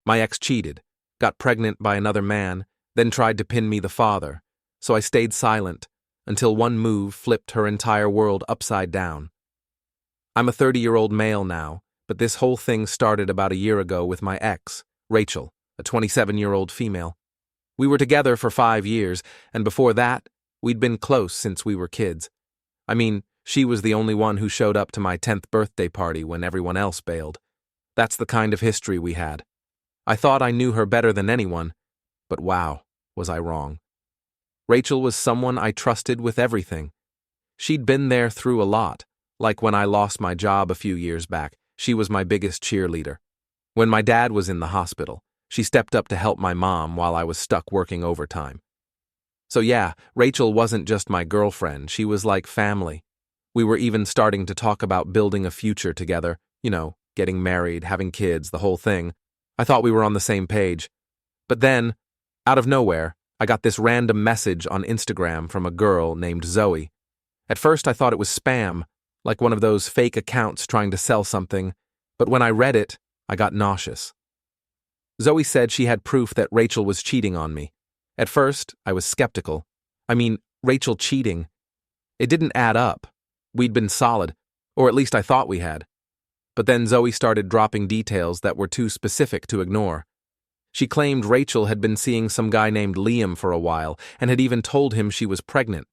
My ex cheated, got pregnant by another man, then tried to pin me the father, so I stayed silent until one move flipped her entire world upside down. I'm a 30-year-old male now, but this whole thing started about a year ago with my ex, Rachel, a 27-year-old female. We were together for 5 years, and before that, we'd been close since we were kids. I mean, she was the only one who showed up to my 10th birthday party when everyone else bailed. That's the kind of history we had. I thought I knew her better than anyone, but wow, was I wrong. Rachel was someone I trusted with everything. She'd been there through a lot, like when I lost my job a few years back. She was my biggest cheerleader. When my dad was in the hospital, she stepped up to help my mom while I was stuck working overtime. So yeah, Rachel wasn't just my girlfriend, she was like family. We were even starting to talk about building a future together, getting married, having kids, the whole thing. I thought we were on the same page. But then, out of nowhere, I got this random message on Instagram from a girl named Zoe. At first I thought it was spam, like one of those fake accounts trying to sell something, but when I read it, I got nauseous. Zoe said she had proof that Rachel was cheating on me. At first, I was skeptical. I mean, Rachel cheating. It didn't add up. We'd been solid, or at least I thought we had. But then Zoe started dropping details that were too specific to ignore. She claimed Rachel had been seeing some guy named Liam for a while and had even told him she was pregnant.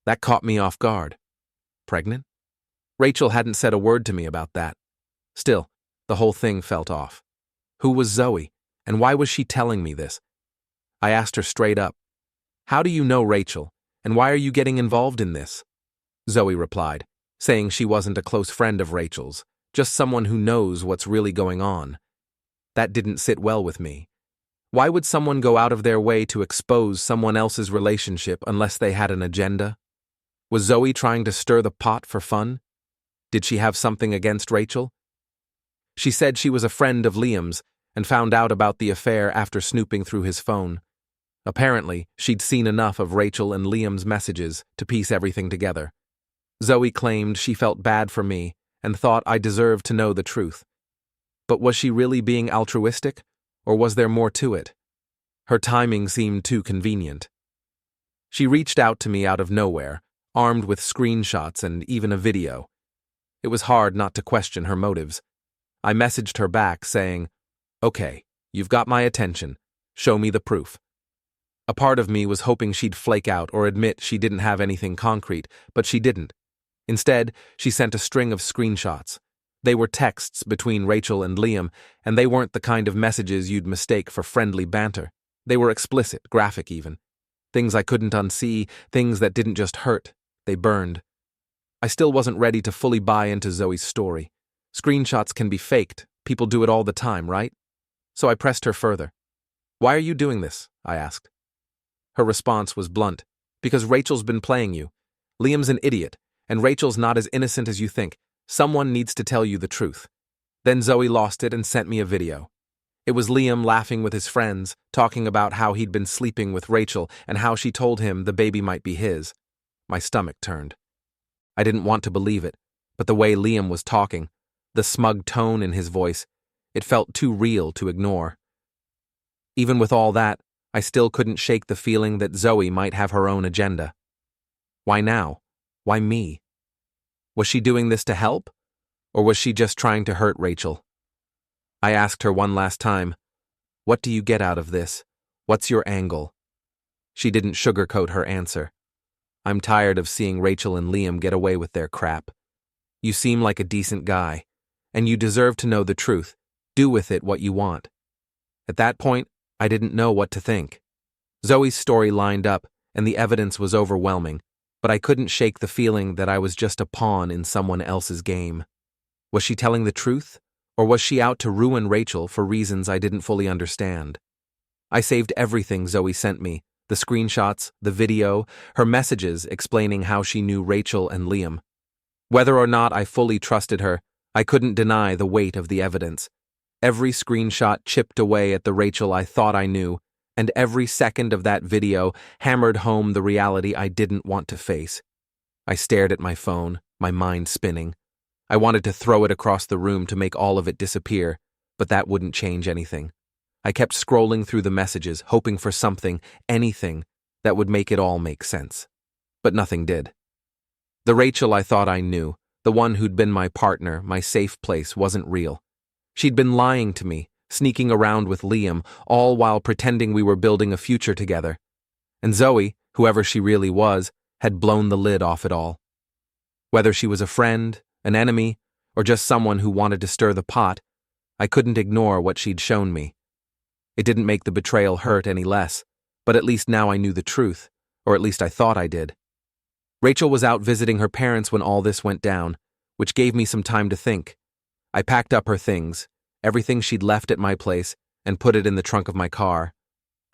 That caught me off guard. Pregnant? Rachel hadn't said a word to me about that. Still, the whole thing felt off. Who was Zoe, and why was she telling me this? I asked her straight up, "How do you know Rachel, and why are you getting involved in this?" Zoe replied, saying she wasn't a close friend of Rachel's, just someone who knows what's really going on. That didn't sit well with me. Why would someone go out of their way to expose someone else's relationship unless they had an agenda? Was Zoe trying to stir the pot for fun? Did she have something against Rachel? She said she was a friend of Liam's and found out about the affair after snooping through his phone. Apparently, she'd seen enough of Rachel and Liam's messages to piece everything together. Zoe claimed she felt bad for me and thought I deserved to know the truth. But was she really being altruistic, or was there more to it? Her timing seemed too convenient. She reached out to me out of nowhere, armed with screenshots and even a video. It was hard not to question her motives. I messaged her back saying, "Okay, you've got my attention. Show me the proof." A part of me was hoping she'd flake out or admit she didn't have anything concrete, but she didn't. Instead, she sent a string of screenshots. They were texts between Rachel and Liam, and they weren't the kind of messages you'd mistake for friendly banter. They were explicit, graphic even. Things I couldn't unsee, things that didn't just hurt, they burned. I still wasn't ready to fully buy into Zoe's story. Screenshots can be faked. People do it all the time, right? So I pressed her further. "Why are you doing this?" I asked. Her response was blunt. "Because Rachel's been playing you. Liam's an idiot, and Rachel's not as innocent as you think. Someone needs to tell you the truth." Then Zoe lost it and sent me a video. It was Liam laughing with his friends, talking about how he'd been sleeping with Rachel and how she told him the baby might be his. My stomach turned. I didn't want to believe it, but the way Liam was talking, the smug tone in his voice, it felt too real to ignore. Even with all that, I still couldn't shake the feeling that Zoe might have her own agenda. Why now? Why me? Was she doing this to help? Or was she just trying to hurt Rachel? I asked her one last time, "What do you get out of this? What's your angle?" She didn't sugarcoat her answer. "I'm tired of seeing Rachel and Liam get away with their crap. You seem like a decent guy, and you deserve to know the truth. Do with it what you want." At that point, I didn't know what to think. Zoe's story lined up, and the evidence was overwhelming, but I couldn't shake the feeling that I was just a pawn in someone else's game. Was she telling the truth, or was she out to ruin Rachel for reasons I didn't fully understand? I saved everything Zoe sent me, the screenshots, the video, her messages explaining how she knew Rachel and Liam. Whether or not I fully trusted her, I couldn't deny the weight of the evidence. Every screenshot chipped away at the Rachel I thought I knew, and every second of that video hammered home the reality I didn't want to face. I stared at my phone, my mind spinning. I wanted to throw it across the room to make all of it disappear, but that wouldn't change anything. I kept scrolling through the messages, hoping for something, anything, that would make it all make sense. But nothing did. The Rachel I thought I knew, the one who'd been my partner, my safe place, wasn't real. She'd been lying to me, sneaking around with Liam, all while pretending we were building a future together. And Zoe, whoever she really was, had blown the lid off it all. Whether she was a friend, an enemy, or just someone who wanted to stir the pot, I couldn't ignore what she'd shown me. It didn't make the betrayal hurt any less, but at least now I knew the truth, or at least I thought I did. Rachel was out visiting her parents when all this went down, which gave me some time to think. I packed up her things, everything she'd left at my place, and put it in the trunk of my car.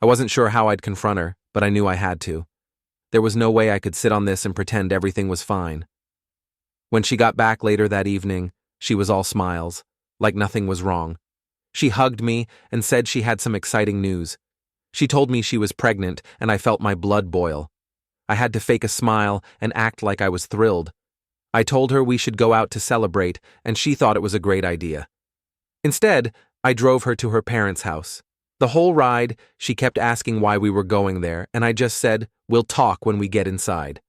I wasn't sure how I'd confront her, but I knew I had to. There was no way I could sit on this and pretend everything was fine. When she got back later that evening, she was all smiles, like nothing was wrong. She hugged me and said she had some exciting news. She told me she was pregnant, and I felt my blood boil. I had to fake a smile and act like I was thrilled. I told her we should go out to celebrate, and she thought it was a great idea. Instead, I drove her to her parents' house. The whole ride, she kept asking why we were going there, and I just said, "We'll talk when we get inside."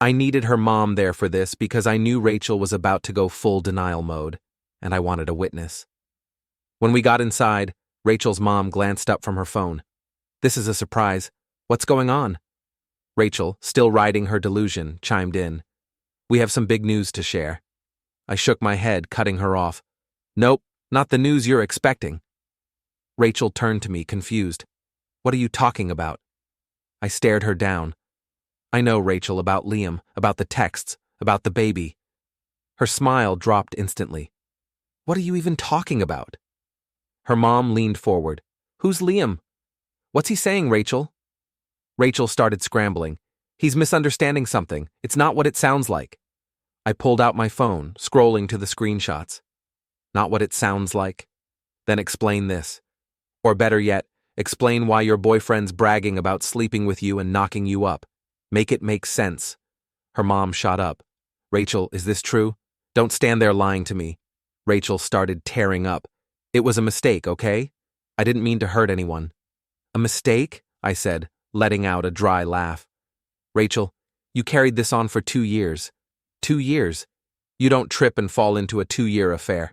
I needed her mom there for this because I knew Rachel was about to go full denial mode, and I wanted a witness. When we got inside, Rachel's mom glanced up from her phone. "This is a surprise. What's going on?" Rachel, still riding her delusion, chimed in. "We have some big news to share." I shook my head, cutting her off. "Nope, not the news you're expecting." Rachel turned to me, confused. "What are you talking about?" I stared her down. "I know, Rachel, about Liam, about the texts, about the baby." Her smile dropped instantly. "What are you even talking about?" Her mom leaned forward. "Who's Liam? What's he saying, Rachel?" Rachel started scrambling. "He's misunderstanding something. It's not what it sounds like." I pulled out my phone, scrolling to the screenshots. "Not what it sounds like? Then explain this. Or better yet, explain why your boyfriend's bragging about sleeping with you and knocking you up. Make it make sense." Her mom shot up. "Rachel, is this true? Don't stand there lying to me." Rachel started tearing up. "It was a mistake, okay? I didn't mean to hurt anyone." "A mistake?" I said, letting out a dry laugh. "Rachel, you carried this on for 2 years. 2 years? You don't trip and fall into a 2-year affair.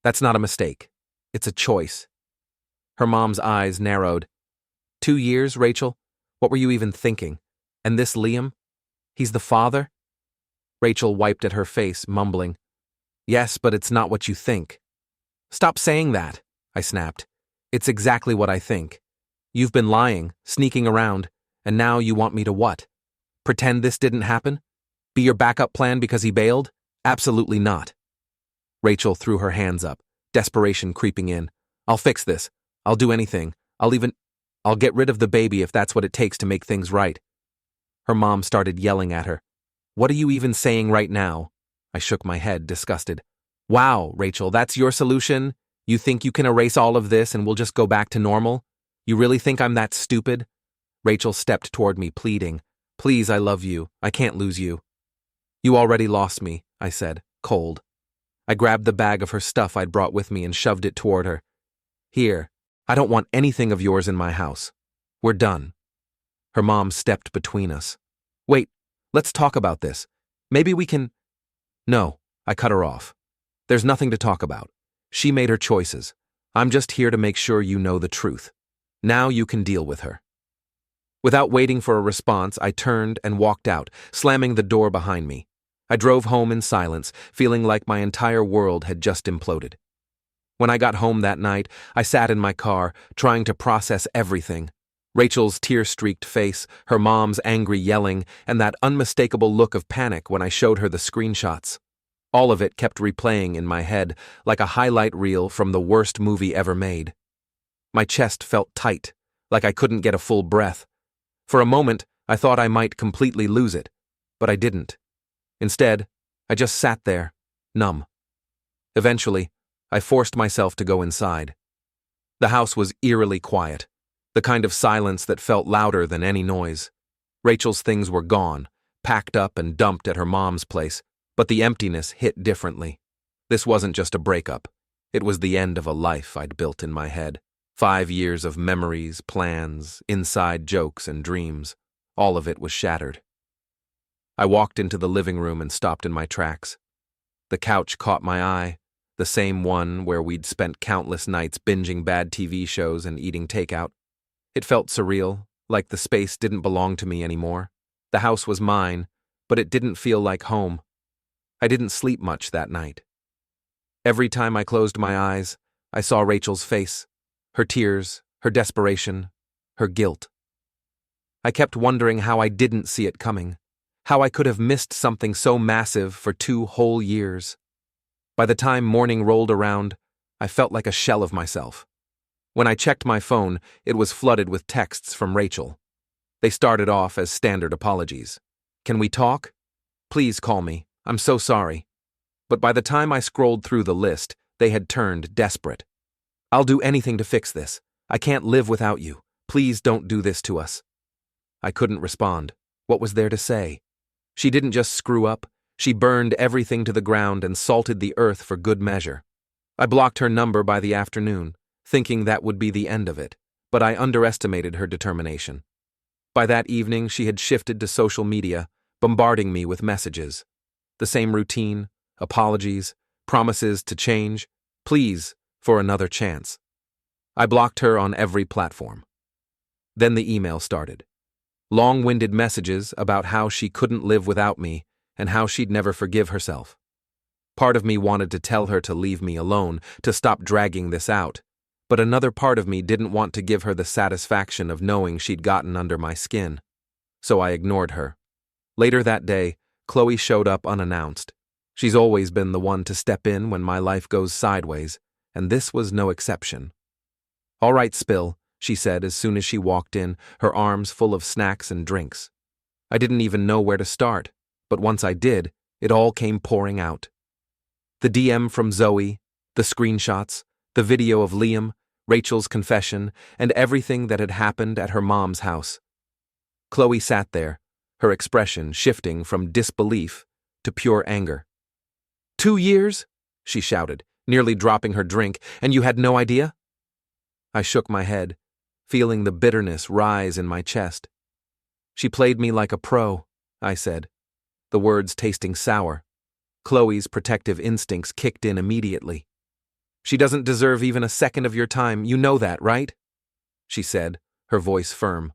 That's not a mistake. It's a choice." Her mom's eyes narrowed. 2 years, Rachel? What were you even thinking? And this Liam? He's the father?" Rachel wiped at her face, mumbling. "Yes, but it's not what you think." "Stop saying that," I snapped. "It's exactly what I think. You've been lying, sneaking around, and now you want me to what? Pretend this didn't happen? Be your backup plan because he bailed? Absolutely not." Rachel threw her hands up, desperation creeping in. "I'll fix this. I'll do anything. I'll get rid of the baby if that's what it takes to make things right." Her mom started yelling at her. "What are you even saying right now?" I shook my head, disgusted. "Wow, Rachel, that's your solution? You think you can erase all of this and we'll just go back to normal? You really think I'm that stupid?" Rachel stepped toward me, pleading. "Please, I love you. I can't lose you." "You already lost me," I said, cold. I grabbed the bag of her stuff I'd brought with me and shoved it toward her. "Here, I don't want anything of yours in my house. We're done." Her mom stepped between us. "Wait, let's talk about this. Maybe we can—" "No," I cut her off. "There's nothing to talk about. She made her choices. I'm just here to make sure you know the truth. Now you can deal with her." Without waiting for a response, I turned and walked out, slamming the door behind me. I drove home in silence, feeling like my entire world had just imploded. When I got home that night, I sat in my car, trying to process everything. Rachel's tear-streaked face, her mom's angry yelling, and that unmistakable look of panic when I showed her the screenshots. All of it kept replaying in my head, like a highlight reel from the worst movie ever made. My chest felt tight, like I couldn't get a full breath. For a moment, I thought I might completely lose it, but I didn't. Instead, I just sat there, numb. Eventually, I forced myself to go inside. The house was eerily quiet, the kind of silence that felt louder than any noise. Rachel's things were gone, packed up and dumped at her mom's place, but the emptiness hit differently. This wasn't just a breakup. It was the end of a life I'd built in my head. 5 years of memories, plans, inside jokes, and dreams. All of it was shattered. I walked into the living room and stopped in my tracks. The couch caught my eye, the same one where we'd spent countless nights binging bad TV shows and eating takeout. It felt surreal, like the space didn't belong to me anymore. The house was mine, but it didn't feel like home. I didn't sleep much that night. Every time I closed my eyes, I saw Rachel's face, her tears, her desperation, her guilt. I kept wondering how I didn't see it coming, how I could have missed something so massive for 2 whole years. By the time morning rolled around, I felt like a shell of myself. When I checked my phone, it was flooded with texts from Rachel. They started off as standard apologies. "Can we talk? Please call me. I'm so sorry." But by the time I scrolled through the list, they had turned desperate. "I'll do anything to fix this. I can't live without you. Please don't do this to us." I couldn't respond. What was there to say? She didn't just screw up. She burned everything to the ground and salted the earth for good measure. I blocked her number by the afternoon, thinking that would be the end of it, but I underestimated her determination. By that evening, she had shifted to social media, bombarding me with messages. The same routine, apologies, promises to change, pleas for another chance. I blocked her on every platform. Then the email started. Long-winded messages about how she couldn't live without me and how she'd never forgive herself. Part of me wanted to tell her to leave me alone, to stop dragging this out, but another part of me didn't want to give her the satisfaction of knowing she'd gotten under my skin. So I ignored her. Later that day, Chloe showed up unannounced. She's always been the one to step in when my life goes sideways, and this was no exception. "All right, Spill," she said as soon as she walked in, her arms full of snacks and drinks. I didn't even know where to start, but once I did, it all came pouring out. The DM from Zoe, the screenshots, the video of Liam, Rachel's confession, and everything that had happened at her mom's house. Chloe sat there, her expression shifting from disbelief to pure anger. 2 years? She shouted, nearly dropping her drink, and you had no idea? I shook my head, feeling the bitterness rise in my chest. She played me like a pro, I said, the words tasting sour. Chloe's protective instincts kicked in immediately. "She doesn't deserve even a second of your time, you know that, right?" she said, her voice firm.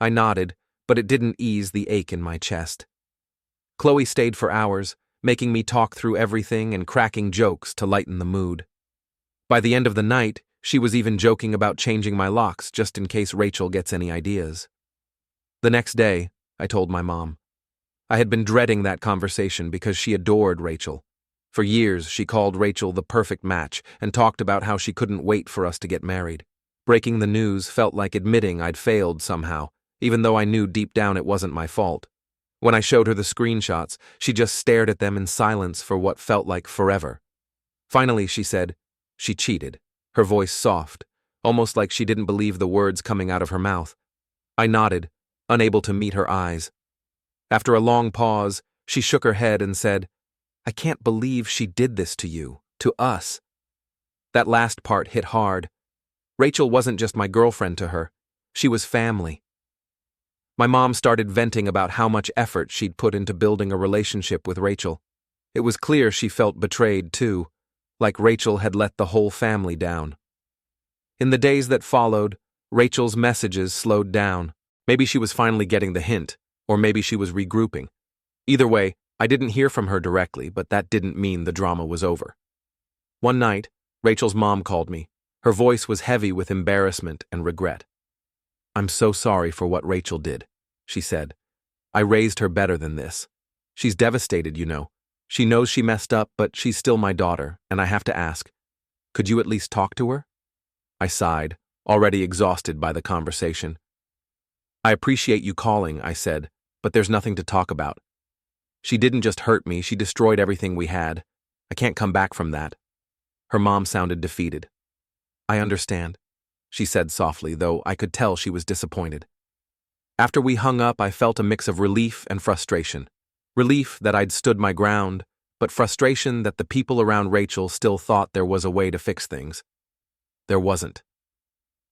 I nodded, but it didn't ease the ache in my chest. Chloe stayed for hours, making me talk through everything and cracking jokes to lighten the mood. By the end of the night, she was even joking about changing my locks just in case Rachel gets any ideas. The next day, I told my mom. I had been dreading that conversation because she adored Rachel. For years, she called Rachel the perfect match and talked about how she couldn't wait for us to get married. Breaking the news felt like admitting I'd failed somehow, even though I knew deep down it wasn't my fault. When I showed her the screenshots, she just stared at them in silence for what felt like forever. Finally, she said, she cheated, her voice soft, almost like she didn't believe the words coming out of her mouth. I nodded, unable to meet her eyes. After a long pause, she shook her head and said, "I can't believe she did this to you, to us." That last part hit hard. Rachel wasn't just my girlfriend to her. She was family. My mom started venting about how much effort she'd put into building a relationship with Rachel. It was clear she felt betrayed, too, like Rachel had let the whole family down. In the days that followed, Rachel's messages slowed down. Maybe she was finally getting the hint, or maybe she was regrouping. Either way, I didn't hear from her directly, but that didn't mean the drama was over. One night, Rachel's mom called me. Her voice was heavy with embarrassment and regret. "I'm so sorry for what Rachel did," she said. "I raised her better than this. She's devastated, you know. She knows she messed up, but she's still my daughter, and I have to ask, could you at least talk to her?" I sighed, already exhausted by the conversation. "I appreciate you calling," I said, "but there's nothing to talk about. She didn't just hurt me, she destroyed everything we had. I can't come back from that." Her mom sounded defeated. "I understand," she said softly, though I could tell she was disappointed. After we hung up, I felt a mix of relief and frustration. Relief that I'd stood my ground, but frustration that the people around Rachel still thought there was a way to fix things. There wasn't.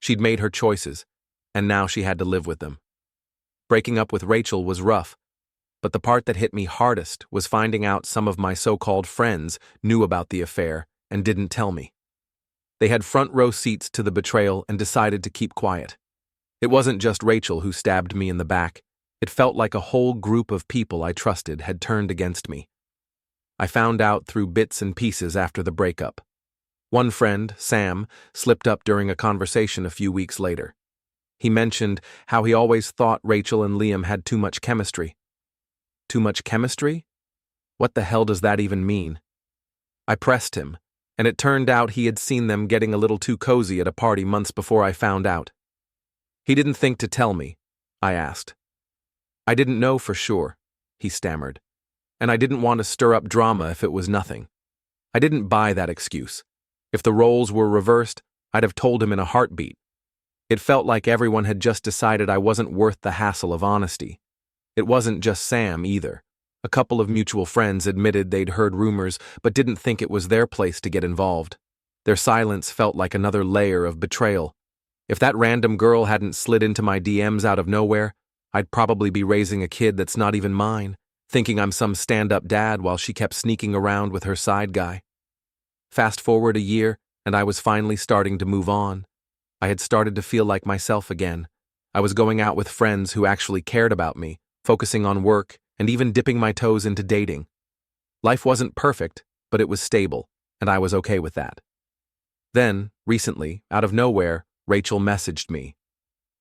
She'd made her choices, and now she had to live with them. Breaking up with Rachel was rough, but the part that hit me hardest was finding out some of my so-called friends knew about the affair and didn't tell me. They had front row seats to the betrayal and decided to keep quiet. It wasn't just Rachel who stabbed me in the back. It felt like a whole group of people I trusted had turned against me. I found out through bits and pieces after the breakup. One friend, Sam, slipped up during a conversation a few weeks later. He mentioned how he always thought Rachel and Liam had too much chemistry. Too much chemistry? What the hell does that even mean? I pressed him, and it turned out he had seen them getting a little too cozy at a party months before I found out. He didn't think to tell me, I asked. I didn't know for sure, he stammered, and I didn't want to stir up drama if it was nothing. I didn't buy that excuse. If the roles were reversed, I'd have told him in a heartbeat. It felt like everyone had just decided I wasn't worth the hassle of honesty. It wasn't just Sam either. A couple of mutual friends admitted they'd heard rumors but didn't think it was their place to get involved. Their silence felt like another layer of betrayal. If that random girl hadn't slid into my DMs out of nowhere, I'd probably be raising a kid that's not even mine, thinking I'm some stand-up dad while she kept sneaking around with her side guy. Fast forward a year, and I was finally starting to move on. I had started to feel like myself again. I was going out with friends who actually cared about me, focusing on work, and even dipping my toes into dating. Life wasn't perfect, but it was stable, and I was okay with that. Then, recently, out of nowhere, Rachel messaged me.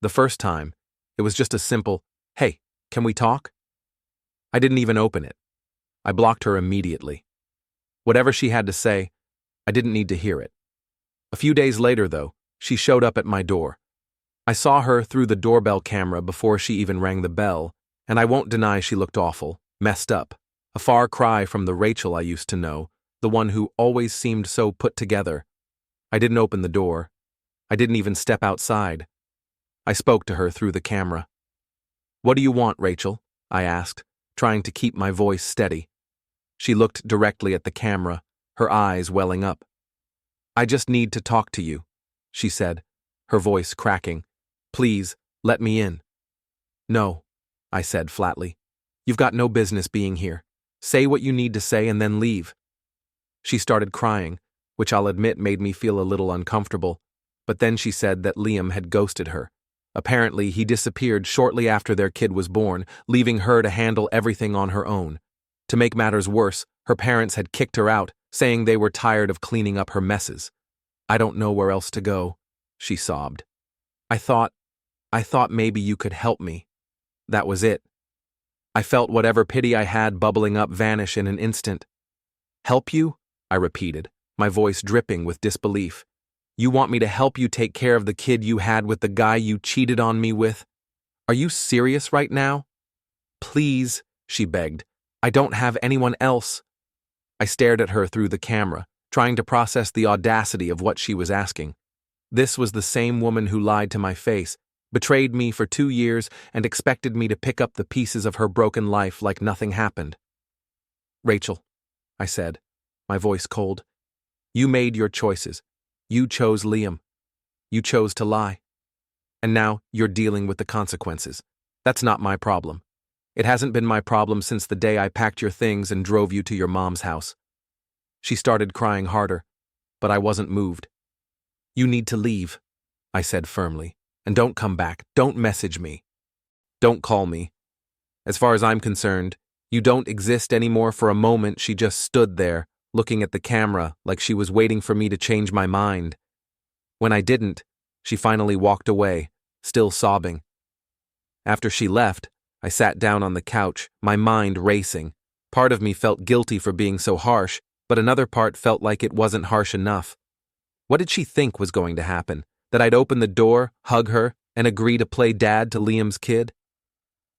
The first time, it was just a simple, "Hey, can we talk?" I didn't even open it. I blocked her immediately. Whatever she had to say, I didn't need to hear it. A few days later, though, she showed up at my door. I saw her through the doorbell camera before she even rang the bell, and I won't deny she looked awful, messed up, a far cry from the Rachel I used to know, the one who always seemed so put together. I didn't open the door. I didn't even step outside. I spoke to her through the camera. "What do you want, Rachel?" I asked, trying to keep my voice steady. She looked directly at the camera, her eyes welling up. "I just need to talk to you," she said, her voice cracking. "Please, let me in." "No," I said flatly. "You've got no business being here. Say what you need to say and then leave." She started crying, which I'll admit made me feel a little uncomfortable, but then she said that Liam had ghosted her. Apparently, he disappeared shortly after their kid was born, leaving her to handle everything on her own. To make matters worse, her parents had kicked her out, saying they were tired of cleaning up her messes. "I don't know where else to go," she sobbed. I thought maybe you could help me." That was it. I felt whatever pity I had bubbling up vanish in an instant. "Help you?" I repeated, my voice dripping with disbelief. "You want me to help you take care of the kid you had with the guy you cheated on me with? Are you serious right now?" "Please," she begged. "I don't have anyone else." I stared at her through the camera, trying to process the audacity of what she was asking. This was the same woman who lied to my face, betrayed me for 2 years, and expected me to pick up the pieces of her broken life like nothing happened. "Rachel," I said, my voice cold, "you made your choices. You chose Liam. You chose to lie. And now you're dealing with the consequences. That's not my problem. It hasn't been my problem since the day I packed your things and drove you to your mom's house." She started crying harder, but I wasn't moved. "You need to leave," I said firmly, "and don't come back. Don't message me. Don't call me. As far as I'm concerned, you don't exist anymore." For a moment, she just stood there, looking at the camera like she was waiting for me to change my mind. When I didn't, she finally walked away, still sobbing. After she left, I sat down on the couch, my mind racing. Part of me felt guilty for being so harsh, but another part felt like it wasn't harsh enough. What did she think was going to happen? That I'd open the door, hug her, and agree to play dad to Liam's kid?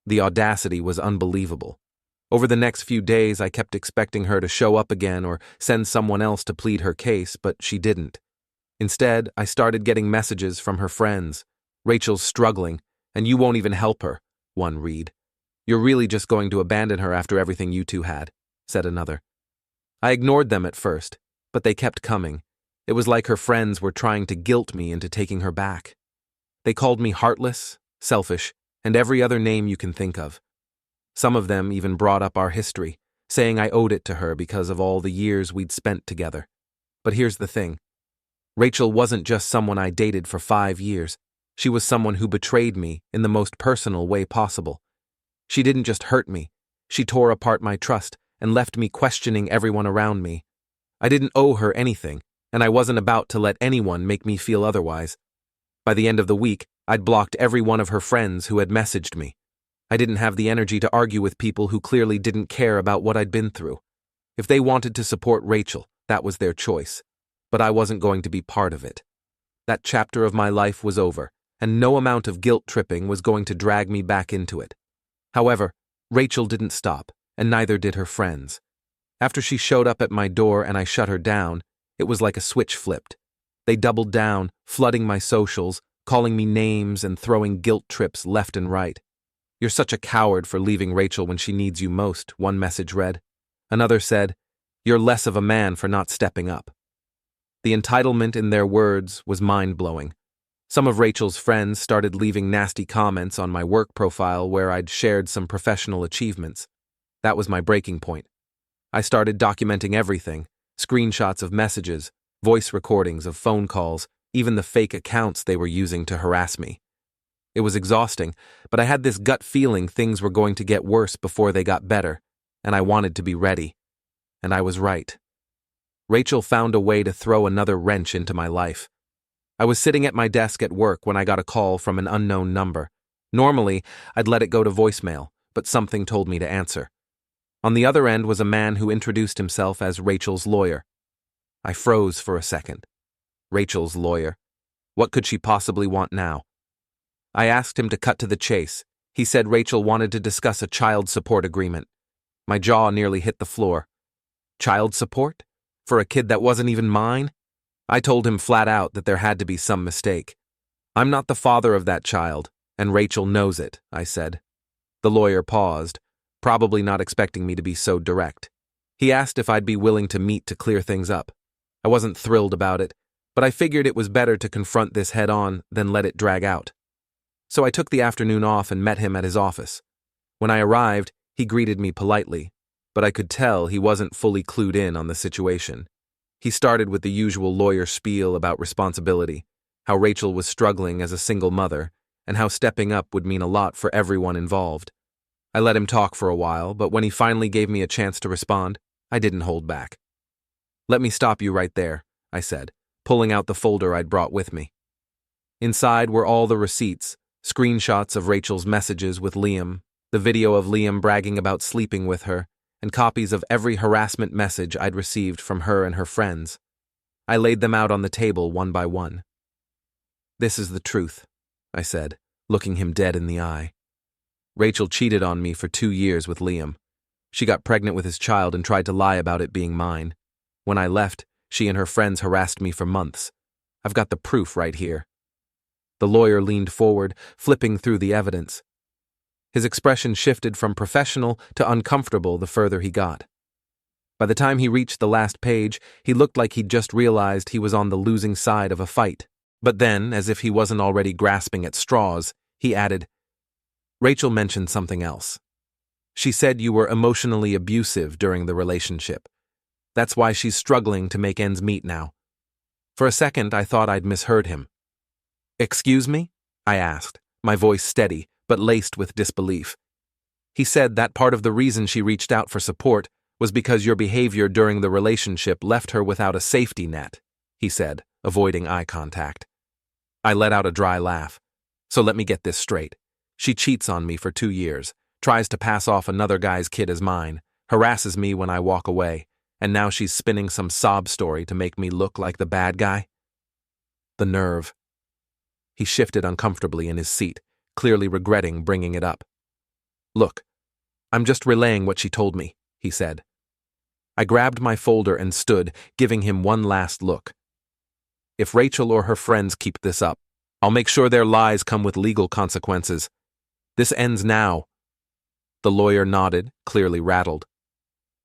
The audacity was unbelievable. Over the next few days, I kept expecting her to show up again or send someone else to plead her case, but she didn't. Instead, I started getting messages from her friends. "Rachel's struggling, and you won't even help her," one read. "You're really just going to abandon her after everything you two had," said another. I ignored them at first, but they kept coming. It was like her friends were trying to guilt me into taking her back. They called me heartless, selfish, and every other name you can think of. Some of them even brought up our history, saying I owed it to her because of all the years we'd spent together. But here's the thing. Rachel wasn't just someone I dated for 5 years. She was someone who betrayed me in the most personal way possible. She didn't just hurt me. She tore apart my trust and left me questioning everyone around me. I didn't owe her anything, and I wasn't about to let anyone make me feel otherwise. By the end of the week, I'd blocked every one of her friends who had messaged me. I didn't have the energy to argue with people who clearly didn't care about what I'd been through. If they wanted to support Rachel, that was their choice. But I wasn't going to be part of it. That chapter of my life was over, and no amount of guilt tripping was going to drag me back into it. However, Rachel didn't stop, and neither did her friends. After she showed up at my door and I shut her down, it was like a switch flipped. They doubled down, flooding my socials, calling me names and throwing guilt trips left and right. "You're such a coward for leaving Rachel when she needs you most," one message read. Another said, "You're less of a man for not stepping up." The entitlement in their words was mind-blowing. Some of Rachel's friends started leaving nasty comments on my work profile where I'd shared some professional achievements. That was my breaking point. I started documenting everything, screenshots of messages, voice recordings of phone calls, even the fake accounts they were using to harass me. It was exhausting, but I had this gut feeling things were going to get worse before they got better, and I wanted to be ready. And I was right. Rachel found a way to throw another wrench into my life. I was sitting at my desk at work when I got a call from an unknown number. Normally, I'd let it go to voicemail, but something told me to answer. On the other end was a man who introduced himself as Rachel's lawyer. I froze for a second. Rachel's lawyer? What could she possibly want now? I asked him to cut to the chase. He said Rachel wanted to discuss a child support agreement. My jaw nearly hit the floor. Child support? For a kid that wasn't even mine? I told him flat out that there had to be some mistake. "I'm not the father of that child, and Rachel knows it," I said. The lawyer paused, probably not expecting me to be so direct. He asked if I'd be willing to meet to clear things up. I wasn't thrilled about it, but I figured it was better to confront this head-on than let it drag out. So I took the afternoon off and met him at his office. When I arrived, he greeted me politely, but I could tell he wasn't fully clued in on the situation. He started with the usual lawyer spiel about responsibility, how Rachel was struggling as a single mother, and how stepping up would mean a lot for everyone involved. I let him talk for a while, but when he finally gave me a chance to respond, I didn't hold back. "Let me stop you right there," I said, pulling out the folder I'd brought with me. Inside were all the receipts, screenshots of Rachel's messages with Liam, the video of Liam bragging about sleeping with her, and copies of every harassment message I'd received from her and her friends. I laid them out on the table one by one. "This is the truth," I said, looking him dead in the eye. "Rachel cheated on me for 2 years with Liam. She got pregnant with his child and tried to lie about it being mine. When I left, she and her friends harassed me for months. I've got the proof right here." The lawyer leaned forward, flipping through the evidence. His expression shifted from professional to uncomfortable the further he got. By the time he reached the last page, he looked like he'd just realized he was on the losing side of a fight. But then, as if he wasn't already grasping at straws, he added, "Rachel mentioned something else. She said you were emotionally abusive during the relationship. That's why she's struggling to make ends meet now." For a second, I thought I'd misheard him. "Excuse me?" I asked, my voice steady, but laced with disbelief. "He said that part of the reason she reached out for support was because your behavior during the relationship left her without a safety net," he said, avoiding eye contact. I let out a dry laugh. "So let me get this straight. She cheats on me for 2 years, tries to pass off another guy's kid as mine, harasses me when I walk away, and now she's spinning some sob story to make me look like the bad guy?" The nerve. He shifted uncomfortably in his seat, clearly regretting bringing it up. "Look, I'm just relaying what she told me," he said. I grabbed my folder and stood, giving him one last look. "If Rachel or her friends keep this up, I'll make sure their lies come with legal consequences. This ends now." The lawyer nodded, clearly rattled.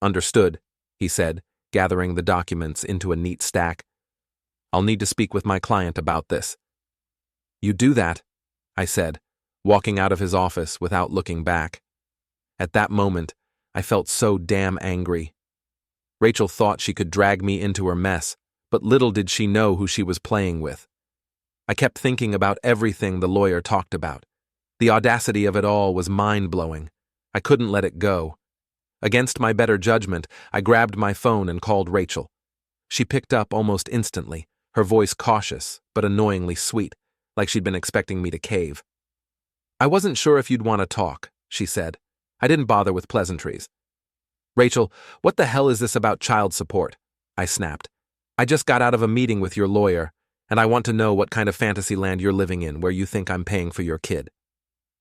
"Understood," he said, gathering the documents into a neat stack. "I'll need to speak with my client about this." "You do that," I said, walking out of his office without looking back. At that moment, I felt so damn angry. Rachel thought she could drag me into her mess, but little did she know who she was playing with. I kept thinking about everything the lawyer talked about. The audacity of it all was mind-blowing. I couldn't let it go. Against my better judgment, I grabbed my phone and called Rachel. She picked up almost instantly, her voice cautious but annoyingly sweet, like she'd been expecting me to cave. "I wasn't sure if you'd want to talk," she said. I didn't bother with pleasantries. "Rachel, what the hell is this about child support?" I snapped. "I just got out of a meeting with your lawyer, and I want to know what kind of fantasy land you're living in where you think I'm paying for your kid."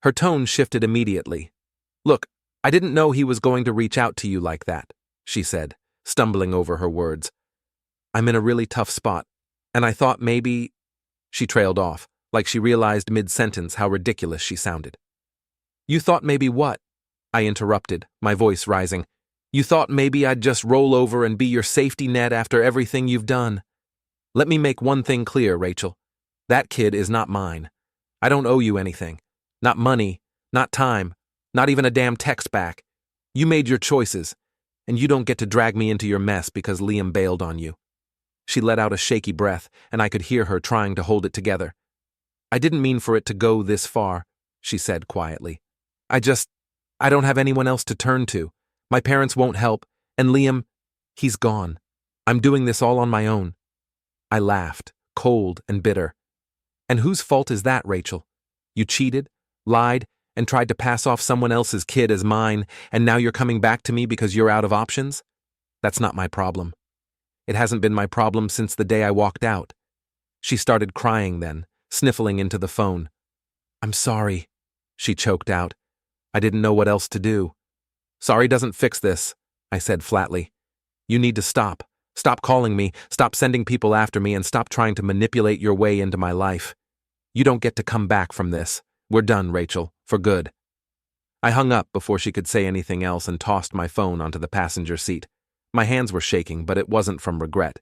Her tone shifted immediately. "Look, I didn't know he was going to reach out to you like that," she said, stumbling over her words. "I'm in a really tough spot, and I thought maybe—" She trailed off, like she realized mid-sentence how ridiculous she sounded. "You thought maybe what?" I interrupted, my voice rising. "You thought maybe I'd just roll over and be your safety net after everything you've done? Let me make one thing clear, Rachel. That kid is not mine. I don't owe you anything. Not money, not time, not even a damn text back. You made your choices, and you don't get to drag me into your mess because Liam bailed on you." She let out a shaky breath, and I could hear her trying to hold it together. "I didn't mean for it to go this far," she said quietly. I don't have anyone else to turn to. My parents won't help, and Liam, he's gone. I'm doing this all on my own." I laughed, cold and bitter. "And whose fault is that, Rachel? You cheated, lied, and tried to pass off someone else's kid as mine, and now you're coming back to me because you're out of options? That's not my problem. It hasn't been my problem since the day I walked out." She started crying then, sniffling into the phone. "I'm sorry," she choked out. I didn't know what else to do. "Sorry doesn't fix this," I said flatly. "You need to stop. Stop calling me, stop sending people after me, and stop trying to manipulate your way into my life. You don't get to come back from this. We're done, Rachel, for good." I hung up before she could say anything else and tossed my phone onto the passenger seat. My hands were shaking, but it wasn't from regret.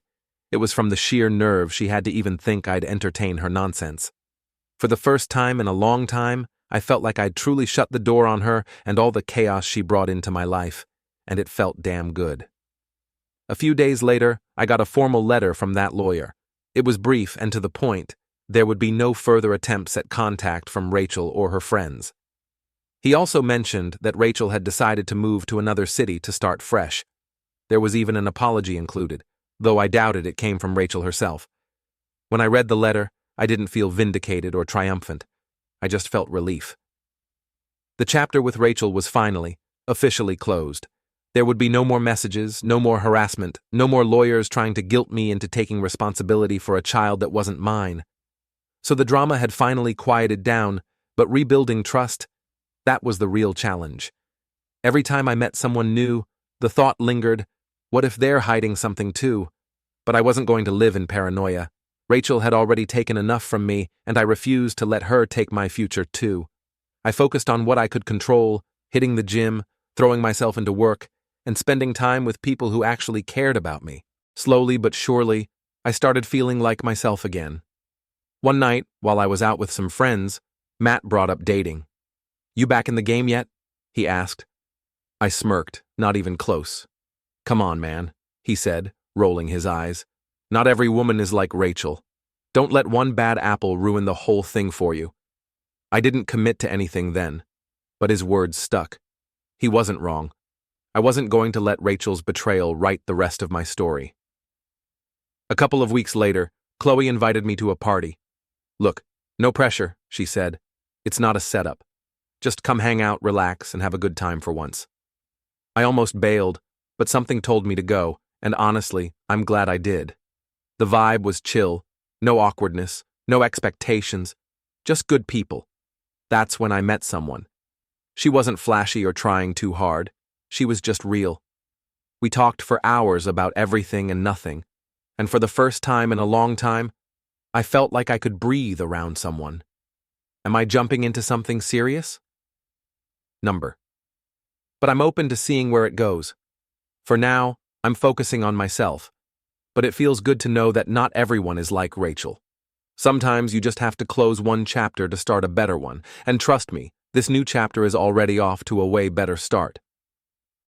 It was from the sheer nerve she had to even think I'd entertain her nonsense. For the first time in a long time, I felt like I'd truly shut the door on her and all the chaos she brought into my life, and it felt damn good. A few days later, I got a formal letter from that lawyer. It was brief and to the point. There would be no further attempts at contact from Rachel or her friends. He also mentioned that Rachel had decided to move to another city to start fresh. There was even an apology included, though I doubted it came from Rachel herself. When I read the letter, I didn't feel vindicated or triumphant. I just felt relief. The chapter with Rachel was finally, officially closed. There would be no more messages, no more harassment, no more lawyers trying to guilt me into taking responsibility for a child that wasn't mine. So the drama had finally quieted down, but rebuilding trust, that was the real challenge. Every time I met someone new, the thought lingered, what if they're hiding something too? But I wasn't going to live in paranoia. Rachel had already taken enough from me, and I refused to let her take my future too. I focused on what I could control, hitting the gym, throwing myself into work, and spending time with people who actually cared about me. Slowly but surely, I started feeling like myself again. One night, while I was out with some friends, Matt brought up dating. "You back in the game yet?" he asked. I smirked, not even close. "Come on, man," he said, rolling his eyes. "Not every woman is like Rachel. Don't let one bad apple ruin the whole thing for you." I didn't commit to anything then, but his words stuck. He wasn't wrong. I wasn't going to let Rachel's betrayal write the rest of my story. A couple of weeks later, Chloe invited me to a party. "Look, no pressure," she said. "It's not a setup. Just come hang out, relax, and have a good time for once." I almost bailed, but something told me to go, and honestly, I'm glad I did. The vibe was chill, no awkwardness, no expectations, just good people. That's when I met someone. She wasn't flashy or trying too hard. She was just real. We talked for hours about everything and nothing, and for the first time in a long time, I felt like I could breathe around someone. Am I jumping into something serious? Number. But I'm open to seeing where it goes. For now, I'm focusing on myself, but it feels good to know that not everyone is like Rachel. Sometimes you just have to close one chapter to start a better one, and trust me, this new chapter is already off to a way better start.